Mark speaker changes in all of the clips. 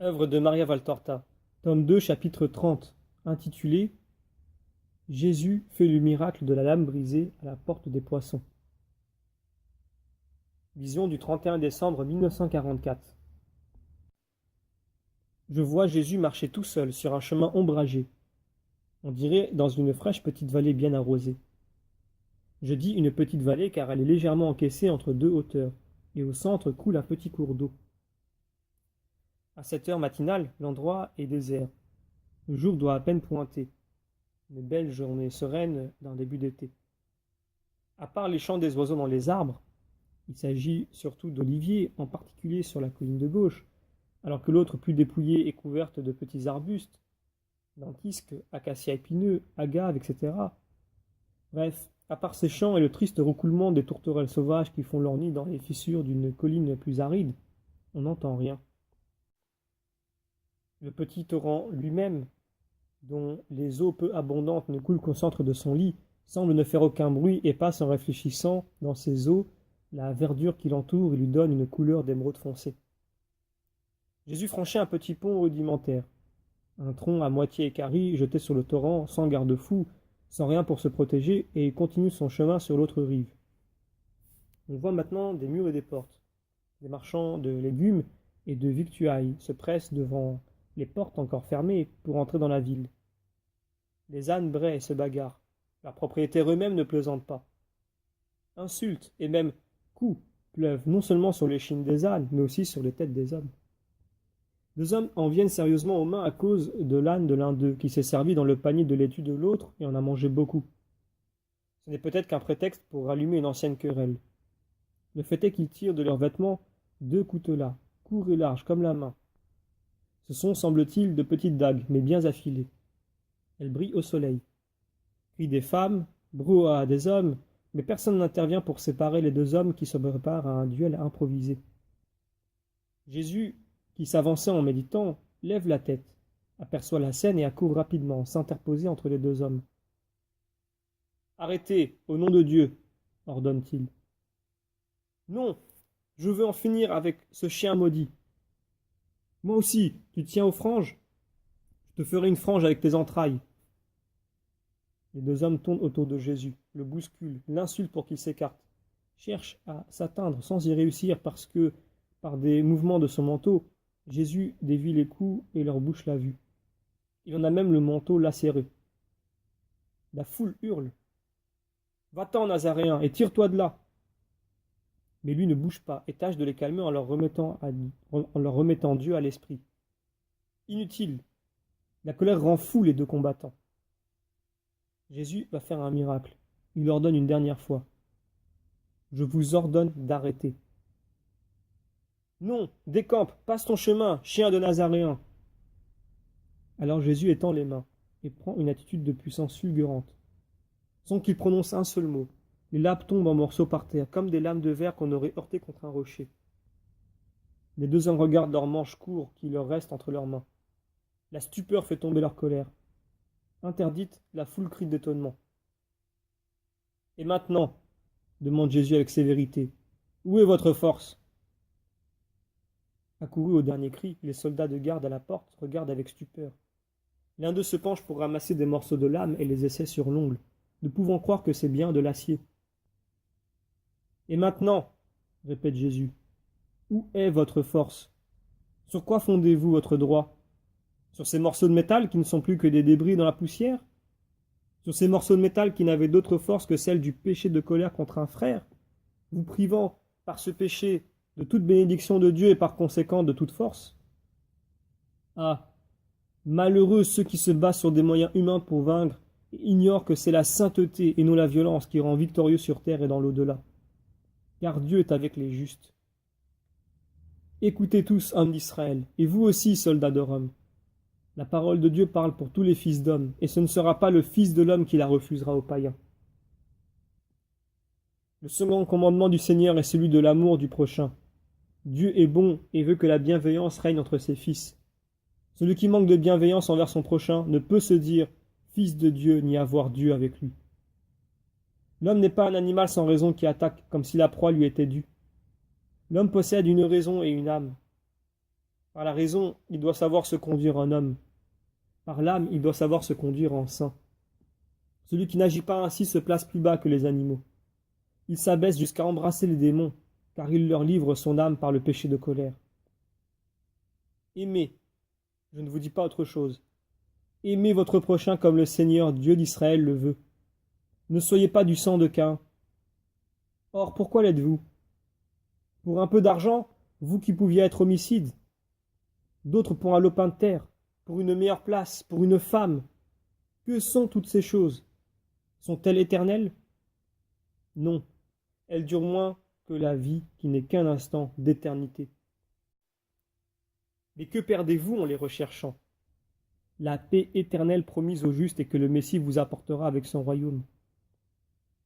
Speaker 1: Œuvre de Maria Valtorta, tome 2, chapitre 30, intitulé Jésus fait le miracle de la lame brisée à la porte des poissons. Vision du 31 décembre 1944. Je vois Jésus marcher tout seul sur un chemin ombragé, on dirait dans une fraîche petite vallée bien arrosée. Je dis une petite vallée car elle est légèrement encaissée entre deux hauteurs, et au centre coule un petit cours d'eau. À cette heure matinale, l'endroit est désert. Le jour doit à peine pointer. Une belle journée sereine d'un début d'été. À part les chants des oiseaux dans les arbres, il s'agit surtout d'oliviers, en particulier sur la colline de gauche, alors que l'autre plus dépouillée est couverte de petits arbustes, lentisques, acacias épineux, agaves, etc. Bref, à part ces chants et le triste roucoulement des tourterelles sauvages qui font leur nid dans les fissures d'une colline plus aride, on n'entend rien. Le petit torrent lui-même, dont les eaux peu abondantes ne coulent qu'au centre de son lit, semble ne faire aucun bruit et passe en réfléchissant dans ses eaux la verdure qui l'entoure et lui donne une couleur d'émeraude foncée. Jésus franchit un petit pont rudimentaire, un tronc à moitié équarri jeté sur le torrent sans garde-fou, sans rien pour se protéger, et il continue son chemin sur l'autre rive. On voit maintenant des murs et des portes. Des marchands de légumes et de victuailles se pressent devant les portes encore fermées pour entrer dans la ville. Les ânes braient et se bagarrent. Leurs propriétaires eux-mêmes ne plaisantent pas. Insultes et même coups pleuvent non seulement sur l'échine des ânes, mais aussi sur les têtes des hommes. Deux hommes en viennent sérieusement aux mains à cause de l'âne de l'un d'eux, qui s'est servi dans le panier de laitue de l'autre et en a mangé beaucoup. Ce n'est peut-être qu'un prétexte pour rallumer une ancienne querelle. Le fait est qu'ils tirent de leurs vêtements deux coutelas, courts et larges comme la main. Ce sont, semble-t-il, de petites dagues, mais bien affilées. Elles brillent au soleil. Cris des femmes, brouhaha des hommes, mais personne n'intervient pour séparer les deux hommes qui se préparent à un duel improvisé. Jésus, qui s'avançait en méditant, lève la tête, aperçoit la scène et accourt rapidement, s'interposer entre les deux hommes. Arrêtez, au nom de Dieu, ordonne-t-il. Non, je veux en finir avec ce chien maudit. Moi aussi, tu tiens aux franges? Je te ferai une frange avec tes entrailles. Les deux hommes tournent autour de Jésus, le bousculent, l'insultent pour qu'il s'écarte, cherchent à s'atteindre sans y réussir parce que, par des mouvements de son manteau, Jésus dévie les coups et leur bouche la vue. Il en a même le manteau lacéré. La foule hurle. Va-t'en, Nazaréen, et tire-toi de là. Mais lui ne bouge pas et tâche de les calmer en leur remettant Dieu à l'esprit. Inutile. La colère rend fou les deux combattants. Jésus va faire un miracle. Il leur donne une dernière fois. Je vous ordonne d'arrêter. Non, décampe, passe ton chemin, chien de Nazaréen. Alors Jésus étend les mains et prend une attitude de puissance fulgurante. Sans qu'il prononce un seul mot, les lames tombent en morceaux par terre, comme des lames de verre qu'on aurait heurtées contre un rocher. Les deux hommes regardent leurs manches courts qui leur restent entre leurs mains. La stupeur fait tomber leur colère. Interdite, la foule crie d'étonnement. Et maintenant, demande Jésus avec sévérité, où est votre force? Accourus au dernier cri, les soldats de garde à la porte regardent avec stupeur. L'un d'eux se penche pour ramasser des morceaux de lame et les essaie sur l'ongle, ne pouvant croire que c'est bien de l'acier. Et maintenant, répète Jésus, où est votre force? Sur quoi fondez-vous votre droit? Sur ces morceaux de métal qui ne sont plus que des débris dans la poussière? Sur ces morceaux de métal qui n'avaient d'autre force que celle du péché de colère contre un frère, vous privant par ce péché de toute bénédiction de Dieu et par conséquent de toute force? Ah, malheureux ceux qui se basent sur des moyens humains pour vaincre et ignorent que c'est la sainteté et non la violence qui rend victorieux sur terre et dans l'au-delà. Car Dieu est avec les justes. Écoutez tous, hommes d'Israël, et vous aussi, soldats de Rome. La parole de Dieu parle pour tous les fils d'hommes, et ce ne sera pas le Fils de l'homme qui la refusera aux païens. Le second commandement du Seigneur est celui de l'amour du prochain. Dieu est bon et veut que la bienveillance règne entre ses fils. Celui qui manque de bienveillance envers son prochain ne peut se dire fils de Dieu ni avoir Dieu avec lui. L'homme n'est pas un animal sans raison qui attaque comme si la proie lui était due. L'homme possède une raison et une âme. Par la raison, il doit savoir se conduire en homme. Par l'âme, il doit savoir se conduire en saint. Celui qui n'agit pas ainsi se place plus bas que les animaux. Il s'abaisse jusqu'à embrasser les démons, car il leur livre son âme par le péché de colère. Aimez, je ne vous dis pas autre chose. Aimez votre prochain comme le Seigneur Dieu d'Israël le veut. Ne soyez pas du sang de Caïn. Or, pourquoi l'êtes-vous? Pour un peu d'argent, vous qui pouviez être homicide. D'autres pour un lopin de terre, pour une meilleure place, pour une femme. Que sont toutes ces choses? Sont-elles éternelles? Non, elles durent moins que la vie qui n'est qu'un instant d'éternité. Mais que perdez-vous en les recherchant? La paix éternelle promise aux justes et que le Messie vous apportera avec son royaume.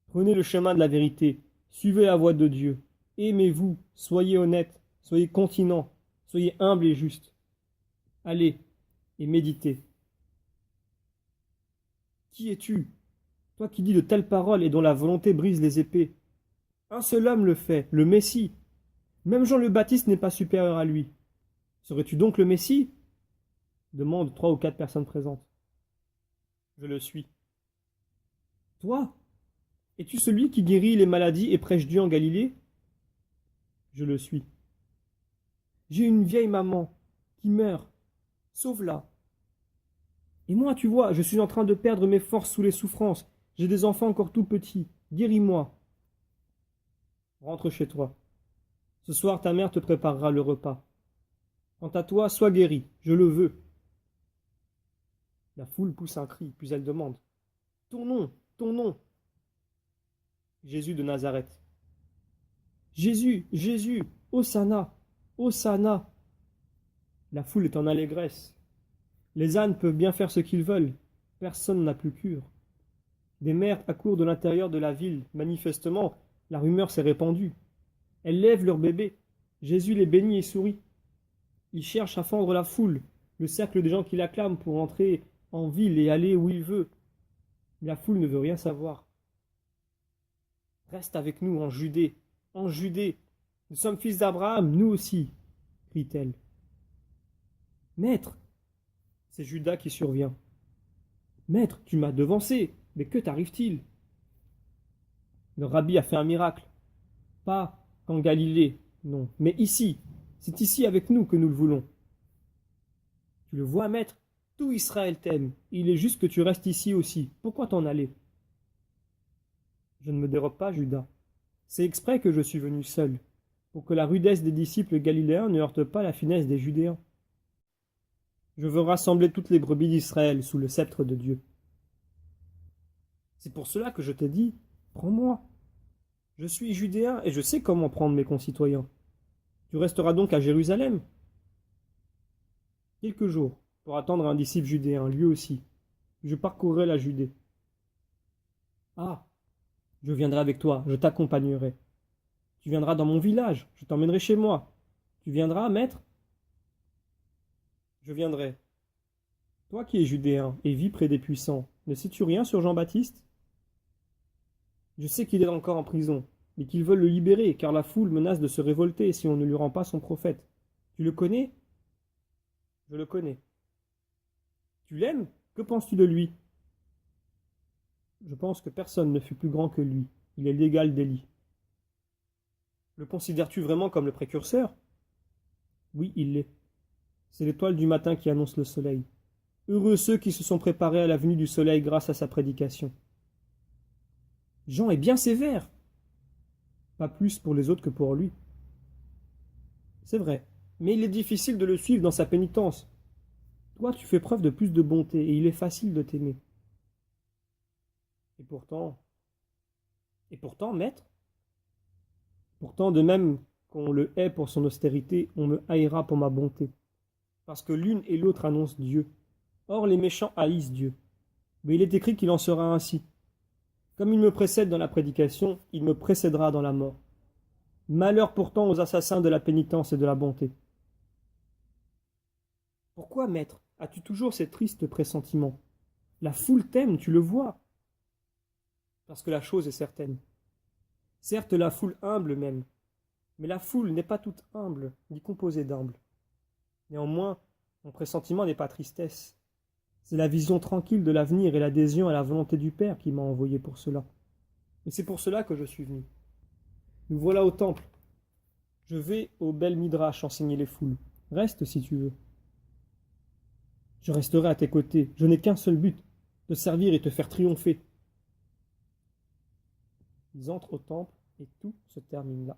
Speaker 1: Prenez le chemin de la vérité, suivez la voie de Dieu, aimez-vous, soyez honnêtes, soyez continents, soyez humbles et justes. Allez et méditez. Qui es-tu, toi qui dis de telles paroles et dont la volonté brise les épées? Un seul homme le fait, le Messie. Même Jean le Baptiste n'est pas supérieur à lui. Serais-tu donc le Messie? Demandent 3 ou 4 personnes présentes. Je le suis. Toi? Es-tu celui qui guérit les maladies et prêche Dieu en Galilée? Je le suis. J'ai une vieille maman qui meurt. Sauve-la. Et moi, tu vois, je suis en train de perdre mes forces sous les souffrances. J'ai des enfants encore tout petits. Guéris-moi. Rentre chez toi. Ce soir, ta mère te préparera le repas. Quant à toi, sois guéri, je le veux. La foule pousse un cri, puis elle demande. Ton nom, ton nom. Jésus de Nazareth. Jésus, Jésus, Hosanna, Hosanna. La foule est en allégresse. Les ânes peuvent bien faire ce qu'ils veulent. Personne n'a plus cure. Des mères accourent de l'intérieur de la ville. Manifestement, la rumeur s'est répandue. Elles lèvent leurs bébés. Jésus les bénit et sourit. Il cherche à fendre la foule, le cercle des gens qui l'acclament pour entrer en ville et aller où il veut. Mais la foule ne veut rien savoir. Reste avec nous en Judée, en Judée. Nous sommes fils d'Abraham, nous aussi, crie-t-elle. Maître, c'est Judas qui survient. Maître, tu m'as devancé, mais que t'arrive-t-il? Le rabbi a fait un miracle. Pas qu'en Galilée, non, mais ici. C'est ici avec nous que nous le voulons. Tu le vois, maître, tout Israël t'aime. Il est juste que tu restes ici aussi. Pourquoi t'en aller? Je ne me dérobe pas, Judas. C'est exprès que je suis venu seul, pour que la rudesse des disciples galiléens ne heurte pas la finesse des Judéens. Je veux rassembler toutes les brebis d'Israël sous le sceptre de Dieu. C'est pour cela que je t'ai dit, prends-moi. Je suis Judéen et je sais comment prendre mes concitoyens. Tu resteras donc à Jérusalem? Quelques jours, pour attendre un disciple judéen, lui aussi. Je parcourrai la Judée. Ah, je viendrai avec toi, je t'accompagnerai. Tu viendras dans mon village, je t'emmènerai chez moi. Tu viendras, maître? Je viendrai. Toi qui es judéen et vis près des puissants, ne sais-tu rien sur Jean-Baptiste? Je sais qu'il est encore en prison, mais qu'ils veulent le libérer, car la foule menace de se révolter si on ne lui rend pas son prophète. Tu le connais? Je le connais. Tu l'aimes? Que penses-tu de lui? Je pense que personne ne fut plus grand que lui. Il est l'égal d'Élie. Le considères-tu vraiment comme le précurseur? Oui, il l'est. C'est l'étoile du matin qui annonce le soleil. Heureux ceux qui se sont préparés à la venue du soleil grâce à sa prédication. Jean est bien sévère. Pas plus pour les autres que pour lui. C'est vrai, mais il est difficile de le suivre dans sa pénitence. Toi, tu fais preuve de plus de bonté, et il est facile de t'aimer. Et pourtant, maître, pourtant, de même qu'on le hait pour son austérité, on me haïra pour ma bonté. Parce que l'une et l'autre annoncent Dieu. Or, les méchants haïssent Dieu. Mais il est écrit qu'il en sera ainsi. Comme il me précède dans la prédication, il me précédera dans la mort. Malheur pourtant aux assassins de la pénitence et de la bonté. Pourquoi, maître, as-tu toujours ces tristes pressentiments? La foule t'aime, tu le vois. Parce que la chose est certaine. Certes, la foule humble même, mais la foule n'est pas toute humble, ni composée d'humble. Néanmoins, mon pressentiment n'est pas tristesse. C'est la vision tranquille de l'avenir et l'adhésion à la volonté du Père qui m'a envoyé pour cela. Et c'est pour cela que je suis venu. Nous voilà au temple. Je vais au Bel Midrash enseigner les foules. Reste si tu veux. Je resterai à tes côtés. Je n'ai qu'un seul but, te servir et te faire triompher. Ils entrent au temple et tout se termine là.